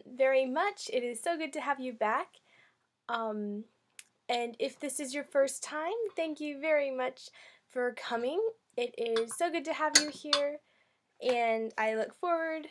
very much. It is so good to have you back. And if this is your first time, thank you very much for coming. It is so good to have you here, and I look forward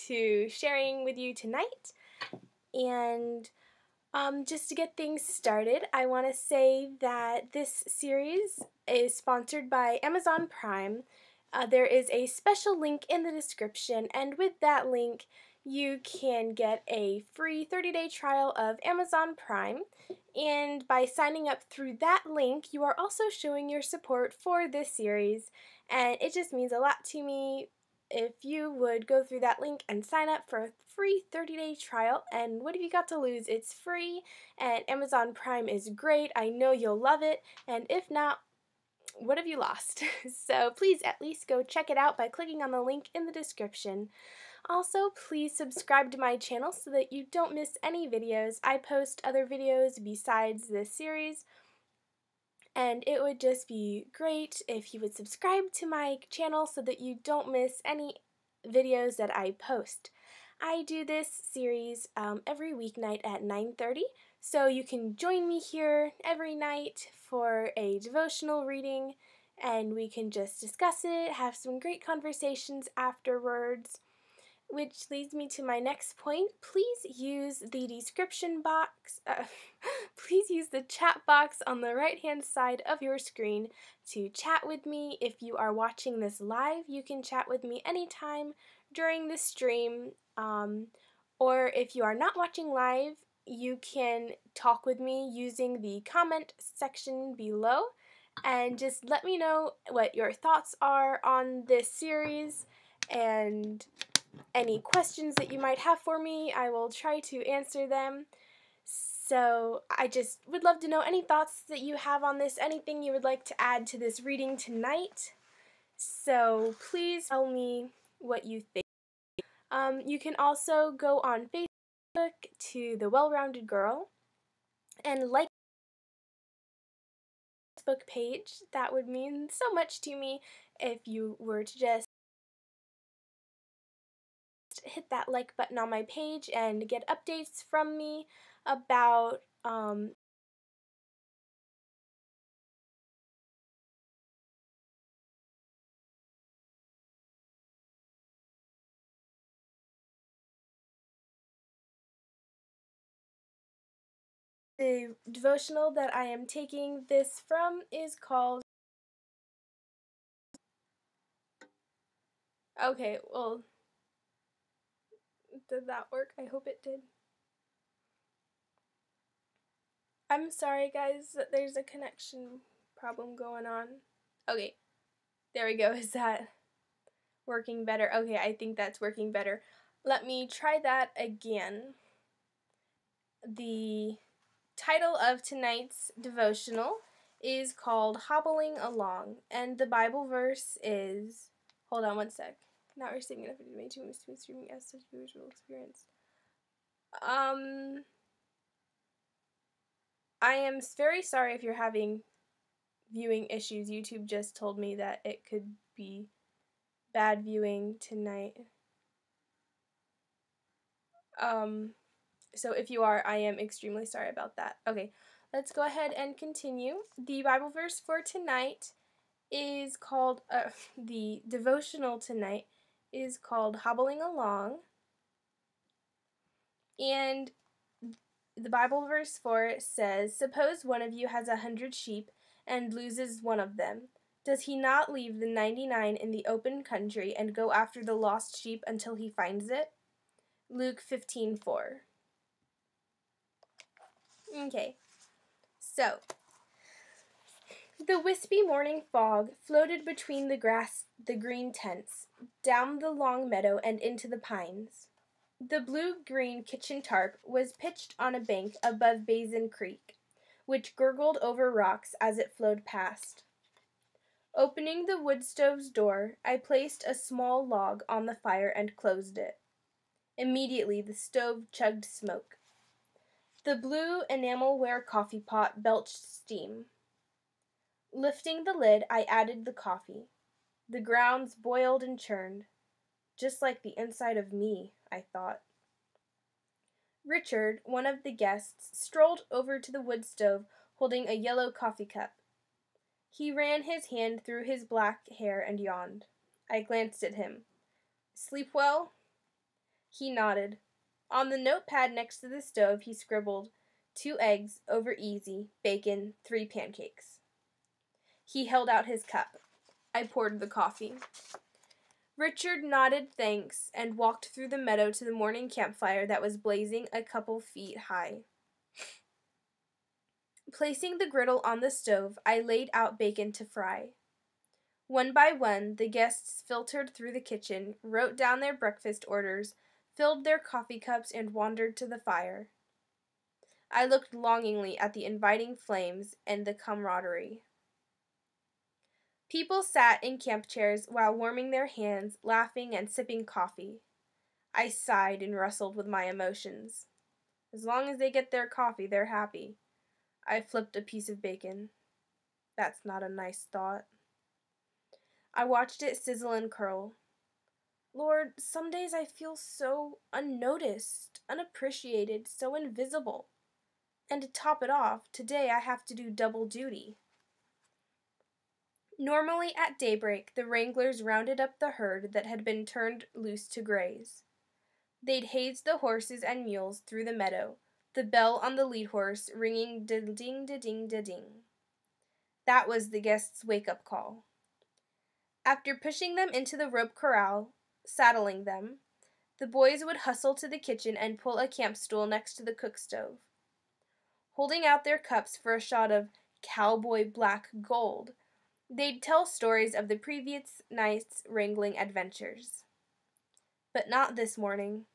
to sharing with you tonight. And just to get things started, I want to say that this series is sponsored by Amazon Prime. There is a special link in the description, and with that link, you can get a free 30-day trial of Amazon Prime. And by signing up through that link, you are also showing your support for this series, and it just means a lot to me if you would go through that link and sign up for a free 30-day trial. And what have you got to lose? It's free, and Amazon Prime is great. I know you'll love it, and if not, what have you lost? So please at least go check it out by clicking on the link in the description. Also, please subscribe to my channel so that you don't miss any videos. I post other videos besides this series, and it would just be great if you would subscribe to my channel so that you don't miss any videos that I post. I do this series every weeknight at 9:30, so you can join me here every night for a devotional reading, and we can just discuss it, have some great conversations afterwards. Which leads me to my next point. Please use the description box, please use the chat box on the right hand side of your screen to chat with me. If you are watching this live, you can chat with me anytime during the stream, or if you are not watching live, you can talk with me using the comment section below, and just let me know what your thoughts are on this series, and any questions that you might have for me. I will try to answer them. So I just would love to know any thoughts that you have on this, anything you would like to add to this reading tonight. So please tell me what you think. You can also go on Facebook to The Well-Rounded Girl and like the Facebook page. That would mean so much to me if you were to just hit that like button on my page and get updates from me about the devotional that I am taking this from is called... Okay, well, did that work? I hope it did. I'm sorry, guys, that there's a connection problem going on. Okay, there we go. Is that working better? Okay, I think that's working better. Let me try that again. The title of tonight's devotional is called Hobbling Along, and the Bible verse is... Hold on one sec. Not receiving enough information with smooth streaming as such a visual experience. I am very sorry if you're having viewing issues. YouTube just told me that it could be bad viewing tonight. So if you are, I am extremely sorry about that. Okay, let's go ahead and continue. The Bible verse for tonight is called, the devotional tonight is called Hobbling Along. And the Bible verse for it says, "Suppose one of you has 100 sheep and loses one of them. Does he not leave the 99 in the open country and go after the lost sheep until he finds it?" Luke 15:4. Okay, so the wispy morning fog floated between the green tents, down the long meadow and into the pines. The blue-green kitchen tarp was pitched on a bank above Basin Creek, which gurgled over rocks as it flowed past. Opening the wood stove's door, I placed a small log on the fire and closed it. Immediately the stove chugged smoke. The blue enamelware coffee pot belched steam. Lifting the lid, I added the coffee. The grounds boiled and churned. Just like the inside of me, I thought. Richard, one of the guests, strolled over to the wood stove holding a yellow coffee cup. He ran his hand through his black hair and yawned. I glanced at him. "Sleep well?" He nodded. On the notepad next to the stove he scribbled, 2 eggs, over easy, bacon, 3 pancakes. He held out his cup. I poured the coffee. Richard nodded thanks and walked through the meadow to the morning campfire that was blazing a couple feet high. Placing the griddle on the stove, I laid out bacon to fry. One by one, the guests filtered through the kitchen, wrote down their breakfast orders, filled their coffee cups, and wandered to the fire. I looked longingly at the inviting flames and the camaraderie. People sat in camp chairs while warming their hands, laughing and sipping coffee. I sighed and wrestled with my emotions. As long as they get their coffee, they're happy. I flipped a piece of bacon. That's not a nice thought. I watched it sizzle and curl. Lord, some days I feel so unnoticed, unappreciated, so invisible. And to top it off, today I have to do double duty. Normally at daybreak, the wranglers rounded up the herd that had been turned loose to graze. They'd haze the horses and mules through the meadow, the bell on the lead horse ringing da-ding-da-ding-da-ding. That was the guests' wake-up call. After pushing them into the rope corral, saddling them, the boys would hustle to the kitchen and pull a camp stool next to the cook stove. Holding out their cups for a shot of cowboy black gold, they'd tell stories of the previous night's wrangling adventures. But not this morning.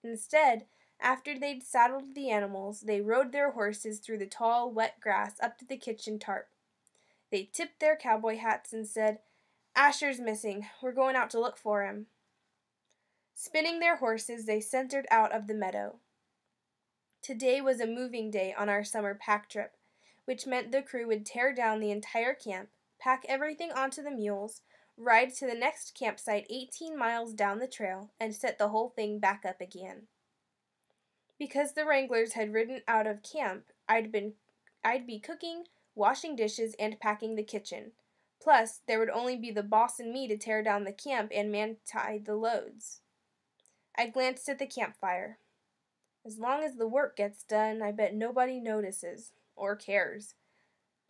Instead, after they'd saddled the animals, they rode their horses through the tall, wet grass up to the kitchen tarp. They tipped their cowboy hats and said, "Asher's missing. We're going out to look for him." Spinning their horses, they centered out of the meadow. Today was a moving day on our summer pack trip, which meant the crew would tear down the entire camp, pack everything onto the mules, ride to the next campsite 18 miles down the trail, and set the whole thing back up again. Because the wranglers had ridden out of camp, I'd be cooking, washing dishes, and packing the kitchen. Plus, there would only be the boss and me to tear down the camp and man-tie the loads. I glanced at the campfire. As long as the work gets done, I bet nobody notices or cares.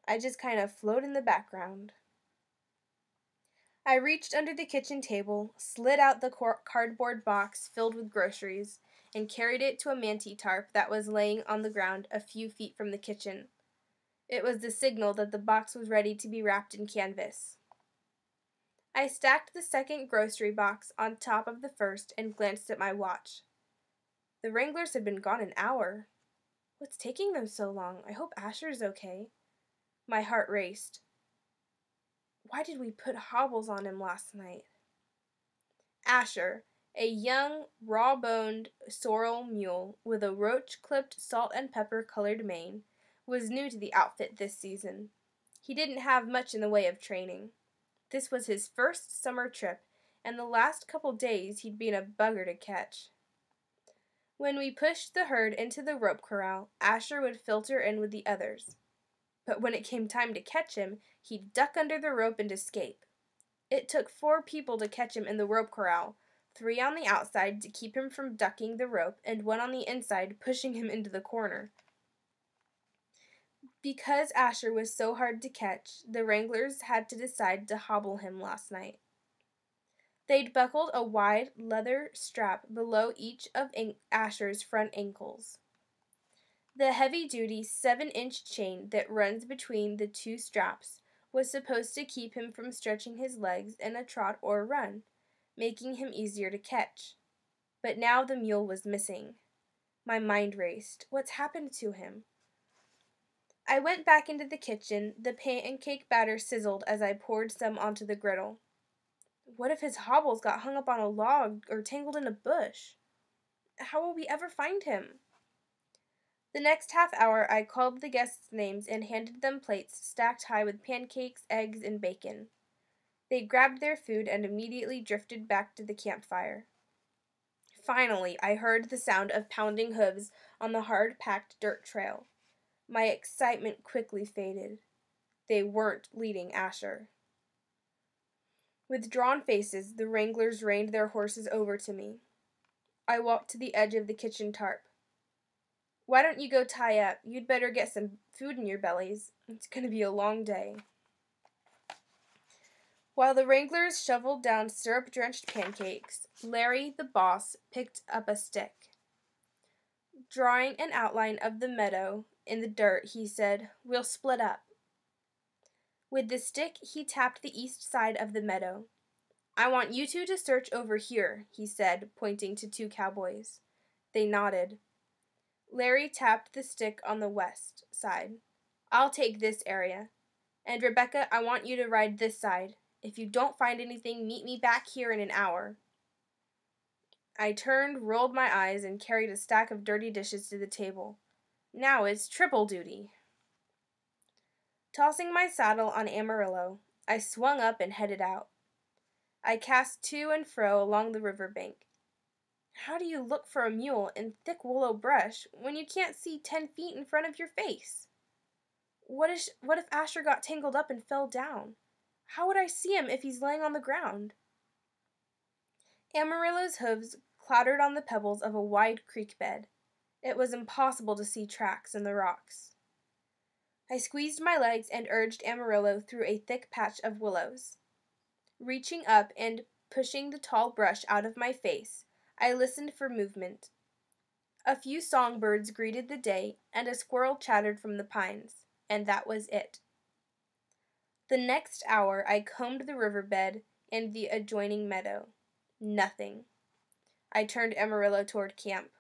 I just kind of float in the background. I reached under the kitchen table, slid out the cardboard box filled with groceries, and carried it to a manti tarp that was laying on the ground a few feet from the kitchen. It was the signal that the box was ready to be wrapped in canvas. I stacked the second grocery box on top of the first and glanced at my watch. The wranglers had been gone an hour. What's taking them so long? I hope Asher's okay. My heart raced. Why did we put hobbles on him last night? Asher, a young, raw-boned sorrel mule with a roach-clipped salt and pepper-colored mane, was new to the outfit this season. He didn't have much in the way of training. This was his first summer trip, and the last couple days he'd been a bugger to catch. When we pushed the herd into the rope corral, Asher would filter in with the others. But when it came time to catch him, he'd duck under the rope and escape. It took 4 people to catch him in the rope corral, 3 on the outside to keep him from ducking the rope, and 1 on the inside pushing him into the corner. Because Asher was so hard to catch, the wranglers had to decide to hobble him last night. They'd buckled a wide leather strap below each of Asher's front ankles. The heavy-duty 7-inch chain that runs between the 2 straps was supposed to keep him from stretching his legs in a trot or run, making him easier to catch. But now the mule was missing. My mind raced. What's happened to him? I went back into the kitchen. The pancake batter sizzled as I poured some onto the griddle. What if his hobbles got hung up on a log or tangled in a bush? How will we ever find him? The next half hour I called the guests' names and handed them plates stacked high with pancakes, eggs, and bacon. They grabbed their food and immediately drifted back to the campfire. Finally, I heard the sound of pounding hooves on the hard-packed dirt trail. My excitement quickly faded. They weren't leading Asher. With drawn faces, the wranglers reined their horses over to me. I walked to the edge of the kitchen tarp. "Why don't you go tie up? You'd better get some food in your bellies. It's going to be a long day." While the wranglers shoveled down syrup-drenched pancakes, Larry, the boss, picked up a stick. Drawing an outline of the meadow in the dirt, he said, "We'll split up." With the stick, he tapped the east side of the meadow. "I want you two to search over here," he said, pointing to two cowboys. They nodded. Larry tapped the stick on the west side. "I'll take this area. And Rebecca, I want you to ride this side. If you don't find anything, meet me back here in an hour." I turned, rolled my eyes, and carried a stack of dirty dishes to the table. Now it's triple duty. Tossing my saddle on Amarillo, I swung up and headed out. I cast to and fro along the river bank. How do you look for a mule in thick willow brush when you can't see 10 feet in front of your face? What if Asher got tangled up and fell down? How would I see him if he's laying on the ground? Amarillo's hooves clattered on the pebbles of a wide creek bed. It was impossible to see tracks in the rocks. I squeezed my legs and urged Amarillo through a thick patch of willows. Reaching up and pushing the tall brush out of my face, I listened for movement. A few songbirds greeted the day, and a squirrel chattered from the pines, and that was it. The next hour I combed the riverbed and the adjoining meadow. Nothing. I turned Amarillo toward camp.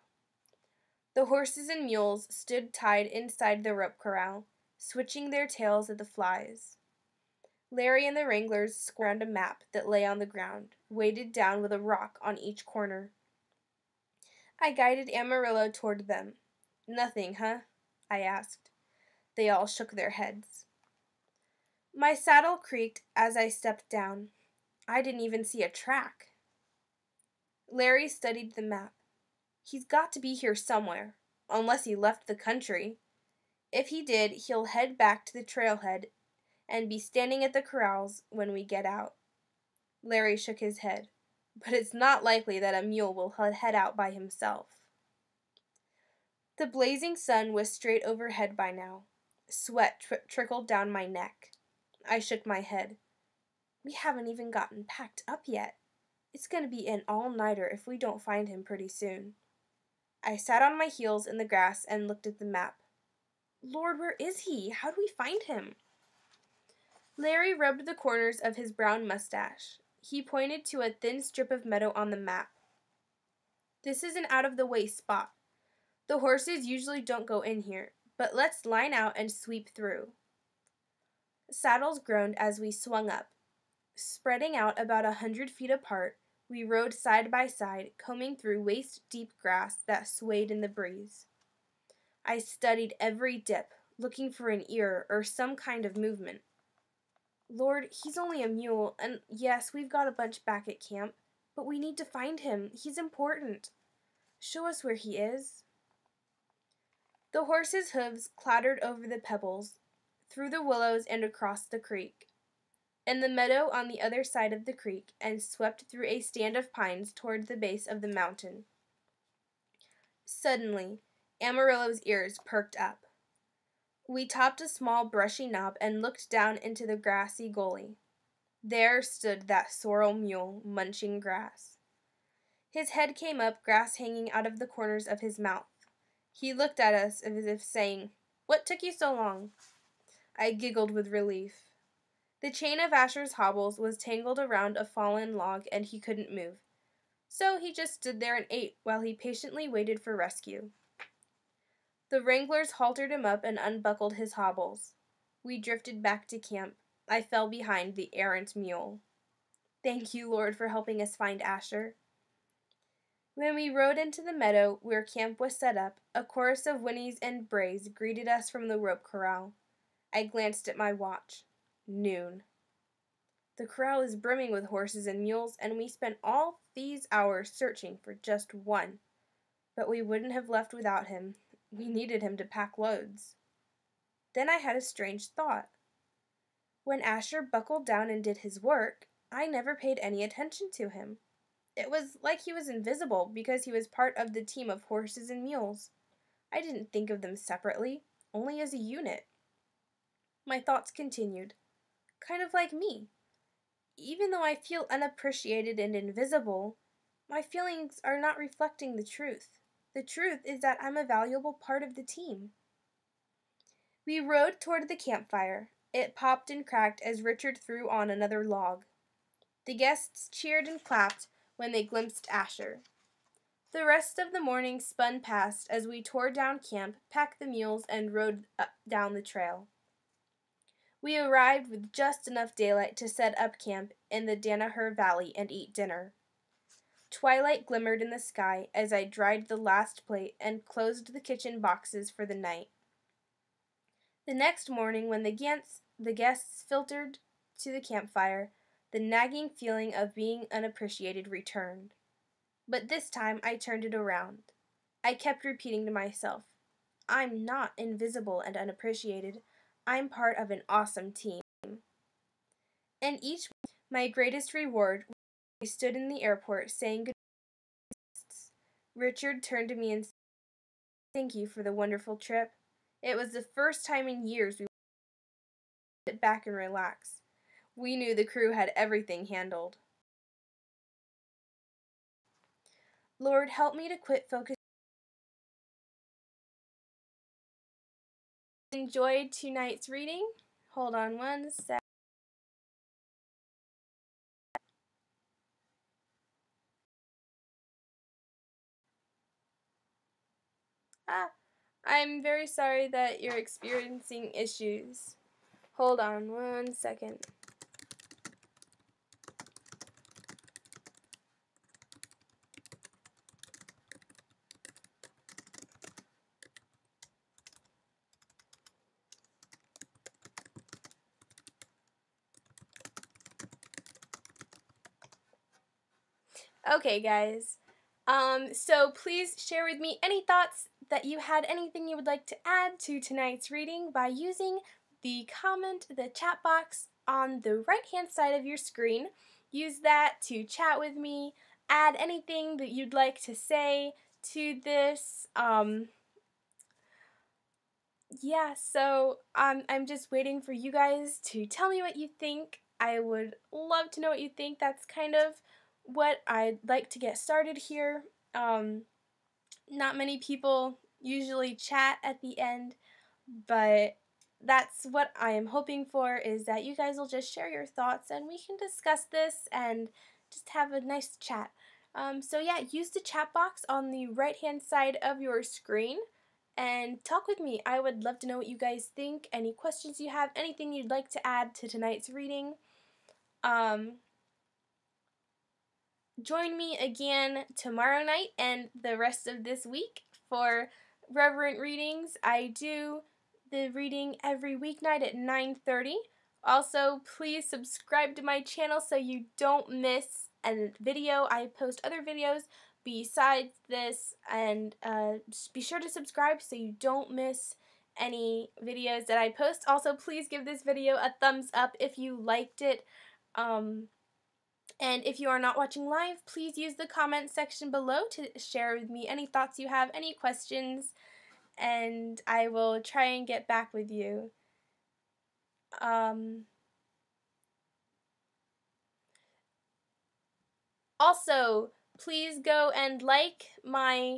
The horses and mules stood tied inside the rope corral, switching their tails at the flies. Larry and the wranglers squared a map that lay on the ground, weighted down with a rock on each corner. I guided Amarillo toward them. "Nothing, huh?" I asked. They all shook their heads. My saddle creaked as I stepped down. I didn't even see a track. Larry studied the map. "He's got to be here somewhere, unless he left the country. If he did, he'll head back to the trailhead and be standing at the corrals when we get out." Larry shook his head. "But it's not likely that a mule will head out by himself." The blazing sun was straight overhead by now. Sweat trickled down my neck. I shook my head. "We haven't even gotten packed up yet. It's going to be an all-nighter if we don't find him pretty soon." I sat on my heels in the grass and looked at the map. "Lord, where is he? How do we find him?" Larry rubbed the corners of his brown mustache. He pointed to a thin strip of meadow on the map. "This is an out-of-the-way spot. The horses usually don't go in here, but let's line out and sweep through." Saddles groaned as we swung up. Spreading out about 100 feet apart, we rode side by side, combing through waist-deep grass that swayed in the breeze. I studied every dip, looking for an ear or some kind of movement. "Lord, he's only a mule, and yes, we've got a bunch back at camp, but we need to find him. He's important. Show us where he is." The horses' hooves clattered over the pebbles, through the willows and across the creek. In the meadow on the other side of the creek, and swept through a stand of pines toward the base of the mountain. Suddenly, Amarillo's ears perked up. We topped a small brushy knob and looked down into the grassy gully. There stood that sorrel mule, munching grass. His head came up, grass hanging out of the corners of his mouth. He looked at us as if saying, "What took you so long?" I giggled with relief. The chain of Asher's hobbles was tangled around a fallen log and he couldn't move. So he just stood there and ate while he patiently waited for rescue. The wranglers haltered him up and unbuckled his hobbles. We drifted back to camp. I fell behind the errant mule. Thank you, Lord, for helping us find Asher. When we rode into the meadow where camp was set up, a chorus of whinnies and brays greeted us from the rope corral. I glanced at my watch. Noon. The corral is brimming with horses and mules, and we spent all these hours searching for just one. But we wouldn't have left without him. We needed him to pack loads. Then I had a strange thought. When Asher buckled down and did his work, I never paid any attention to him. It was like he was invisible because he was part of the team of horses and mules. I didn't think of them separately, only as a unit. My thoughts continued. Kind of like me. Even though I feel unappreciated and invisible, my feelings are not reflecting the truth. The truth is that I'm a valuable part of the team. We rode toward the campfire. It popped and cracked as Richard threw on another log. The guests cheered and clapped when they glimpsed Asher. The rest of the morning spun past as we tore down camp, packed the mules, and rode down the trail. We arrived with just enough daylight to set up camp in the Danaher Valley and eat dinner. Twilight glimmered in the sky as I dried the last plate and closed the kitchen boxes for the night. The next morning, when the guests filtered to the campfire, the nagging feeling of being unappreciated returned. But this time I turned it around. I kept repeating to myself, I'm not invisible and unappreciated. I'm part of an awesome team. And each my greatest reward was when we stood in the airport saying goodbye to guests. Richard turned to me and said, thank you for the wonderful trip. It was the first time in years we could sit back and relax. We knew the crew had everything handled. Lord, help me to quit focusing. Enjoyed tonight's reading? Hold on one sec. I'm very sorry that you're experiencing issues. Hold on one second. Okay, guys. So please share with me any thoughts that you had, anything you would like to add to tonight's reading by using the chat box on the right-hand side of your screen. Use that to chat with me, add anything that you'd like to say to this. Yeah, so I'm just waiting for you guys to tell me what you think. I would love to know what you think. That's kind of what I'd like to get started here. Not many people usually chat at the end, but that's what I am hoping for, is that you guys will just share your thoughts and we can discuss this and just have a nice chat. So yeah, use the chat box on the right-hand side of your screen and talk with me. I would love to know what you guys think, any questions you have, anything you'd like to add to tonight's reading. Join me again tomorrow night and the rest of this week for Reverent Readings. I do the reading every weeknight at 9:30. Also, please subscribe to my channel so you don't miss a video. I post other videos besides this, and be sure to subscribe so you don't miss any videos that I post. Also, please give this video a thumbs up if you liked it. And if you are not watching live, please use the comment section below to share with me any thoughts you have, any questions, and I will try and get back with you. Also, please go and like my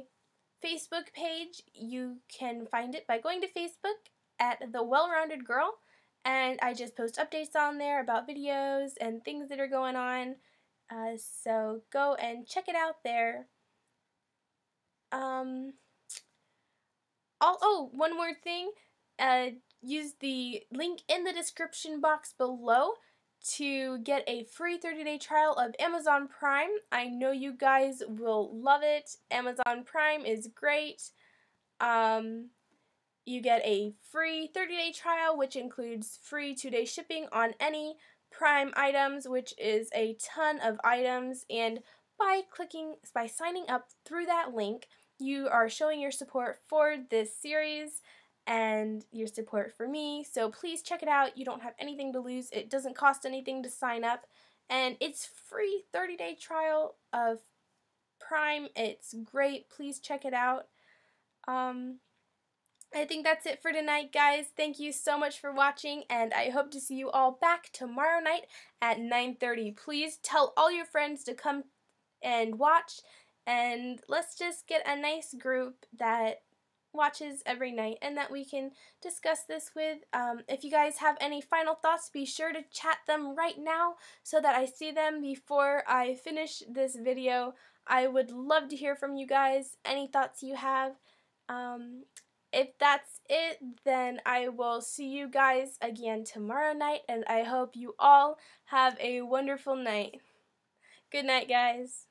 Facebook page. You can find it by going to Facebook at The Well-Rounded Girl, and I just post updates on there about videos and things that are going on. So go and check it out there. One more thing. Use the link in the description box below to get a free 30-day trial of Amazon Prime. I know you guys will love it. Amazon Prime is great. You get a free 30-day trial, which includes free 2-day shipping on any Prime items, which is a ton of items, and by signing up through that link. You are showing your support for this series and your support for me, so please check it out. You don't have anything to lose. It doesn't cost anything to sign up, and it's free 30-day trial of Prime. It's great. Please check it out. I think that's it for tonight, guys. Thank you so much for watching, and I hope to see you all back tomorrow night at 9:30. Please tell all your friends to come and watch, and let's just get a nice group that watches every night and that we can discuss this with. If you guys have any final thoughts, be sure to chat them right now so that I see them before I finish this video. I would love to hear from you guys, any thoughts you have. If that's it, then I will see you guys again tomorrow night, and I hope you all have a wonderful night. Good night, guys.